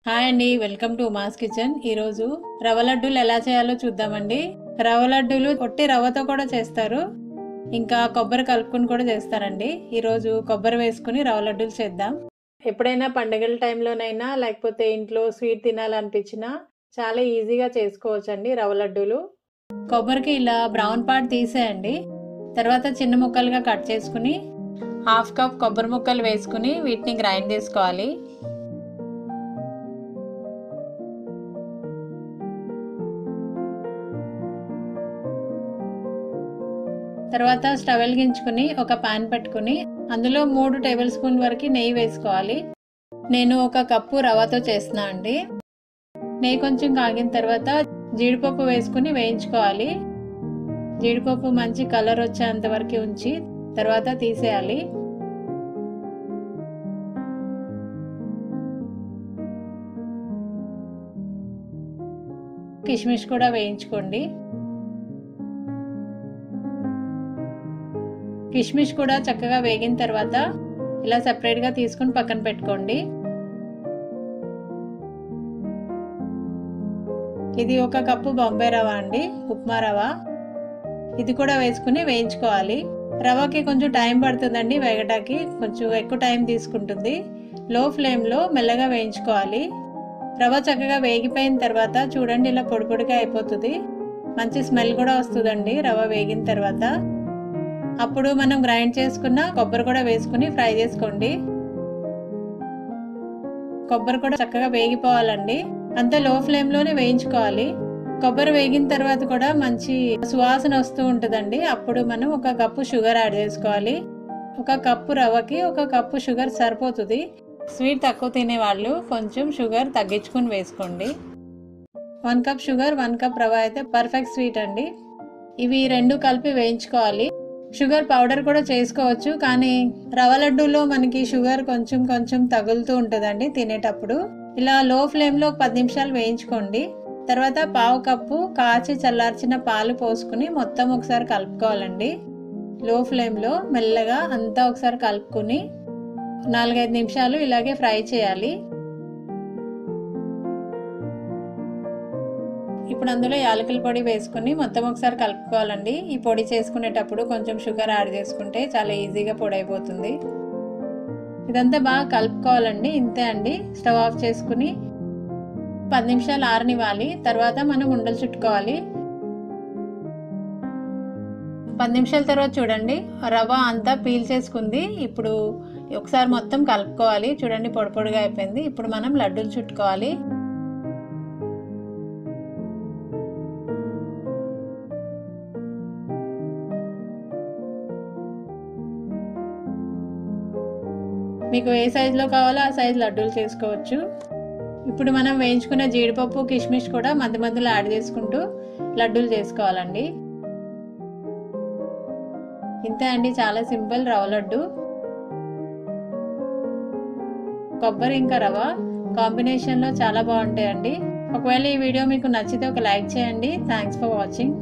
Hi అండి, welcome to Uma's kitchen. ఈరోజు రవ్వ లడ్డూలు ఎలా చేయాలో చూద్దామండి. రవ్వ లడ్డూలు ఒట్టి రవ్వతో కూడా చేస్తారు, ఇంకా కొబ్బరి కలుపుకుని కూడా చేస్తారండి. ఈరోజు కొబ్బరి వేసుకుని రవ్వ లడ్డూలు చేద్దాం. ఎప్పుడైనా పండుగల టైంలోనైనా లేకపోతే ఇంట్లో స్వీట్ తినాలనిపించినా చాలా ఈజీగా చేసుకోవచ్చండి రవ్వ లడ్డూలు. కొబ్బరికి ఇలా బ్రౌన్ పార్ట్ తీసేయండి. తర్వాత చిన్న ముక్కలుగా కట్ చేసుకుని హాఫ్ కప్ కొబ్బరి ముక్కలు వేసుకుని వీటిని గ్రైండ్ చేసుకోవాలి. తర్వాత స్టవ్ వెలిగించుకుని ఒక పాన్ పెట్టుకుని అందులో 3 టేబుల్ స్పూన్ వరకు నెయ్యి వేసుకోవాలి. నేను 1 కప్పు రవ్వతో చేస్తున్నా అండి. నెయ్యి కొంచెం కాగిన తర్వాత జీడిపప్పు వేసుకుని వేయించుకోవాలి. జీడిపప్పు మంచి కలర్ వచ్చేంత వరకు ఉంచి తర్వాత తీసేయాలి. కిస్మిస్ కూడా వేయించుకోండి. కిస్మిస్ కూడా చక్కగా వేగిన తర్వాత ఇలా సెపరేట్గా తీసుకుని పక్కన పెట్టుకోండి. ఇది 1 కప్పు బొంబాయి రవ్వ అండి, ఉప్మా రవ్వ. ఇది కూడా వేసుకుని వేయించుకోవాలి. రవ్వకి కొంచెం టైం పడుతుందండి వేగటానికి, కొంచెం ఎక్కువ టైం తీసుకుంటుంది. లో ఫ్లేమ్లో మెల్లగా వేయించుకోవాలి. రవ్వ చక్కగా వేగిపోయిన తర్వాత చూడండి ఇలా పొడి పొడిగా అయిపోతుంది. మంచి స్మెల్ కూడా వస్తుందండి రవ్వ వేగిన తర్వాత. అప్పుడు మనం గ్రైండ్ చేసుకున్న కొబ్బరి కూడా వేసుకుని ఫ్రై చేసుకోండి. కొబ్బరి కూడా చక్కగా వేగిపోవాలండి, అంతా లో ఫ్లేమ్లోనే వేయించుకోవాలి. కొబ్బరి వేగిన తర్వాత కూడా మంచి సువాసన వస్తూ ఉంటుందండి. అప్పుడు మనం 1 కప్పు షుగర్ యాడ్ చేసుకోవాలి. 1 కప్పు రవ్వకి 1 కప్పు షుగర్ సరిపోతుంది. స్వీట్ తక్కువ తినే వాళ్ళు కొంచెం షుగర్ తగ్గించుకుని వేసుకోండి. 1 కప్ షుగర్ 1 కప్ రవ్వ అయితే పర్ఫెక్ట్ స్వీట్ అండి. ఇవి 2 కలిపి వేయించుకోవాలి. షుగర్ పౌడర్ కూడా చేసుకోవచ్చు, కానీ రవ్వ లడ్డూలో మనకి షుగర్ కొంచెం కొంచెం తగులుతూ ఉంటుందండి తినేటప్పుడు. ఇలా లో ఫ్లేమ్లో 10 నిమిషాలు వేయించుకోండి. తర్వాత 1/2 కప్పు కాచి చల్లార్చిన పాలు పోసుకుని మొత్తం ఒకసారి కలుపుకోవాలండి. లో ఫ్లేమ్లో మెల్లగా అంతా ఒకసారి కలుపుకుని 4-5 నిమిషాలు ఇలాగే ఫ్రై చేయాలి. ఇప్పుడు అందులో యాలకుల పొడి వేసుకుని మొత్తం ఒకసారి కలుపుకోవాలండి. ఈ పొడి చేసుకునేటప్పుడు కొంచెం షుగర్ యాడ్ చేసుకుంటే చాలా ఈజీగా పొడి అయిపోతుంది. ఇదంతా బాగా కలుపుకోవాలండి. ఇంతే అండి. స్టవ్ ఆఫ్ చేసుకుని 10 నిమిషాలు ఆరనివ్వాలి. తర్వాత మనం ఉండలు చుట్టుకోవాలి. 10 నిమిషాల తర్వాత చూడండి రవ్వ అంతా పీల్ చేసుకుంది. ఇప్పుడు ఒకసారి మొత్తం కలుపుకోవాలి. చూడండి పొడి పొడిగా అయిపోయింది. ఇప్పుడు మనం లడ్డూలు చుట్టుకోవాలి. మీకు ఏ సైజులో కావాలో ఆ సైజు లడ్డూలు చేసుకోవచ్చు. ఇప్పుడు మనం వేయించుకున్న జీడిపప్పు కిస్మిస్ కూడా మధ్య మధ్యలో యాడ్ చేసుకుంటూ లడ్డూలు చేసుకోవాలండి. ఇంతే అండి, చాలా సింపుల్ రవ్వ లడ్డు. కొబ్బరి ఇంకా రవ్వ కాంబినేషన్లో చాలా బాగుంటాయండి. ఒకవేళ ఈ వీడియో మీకు నచ్చితే ఒక లైక్ చేయండి. Thanks for watching.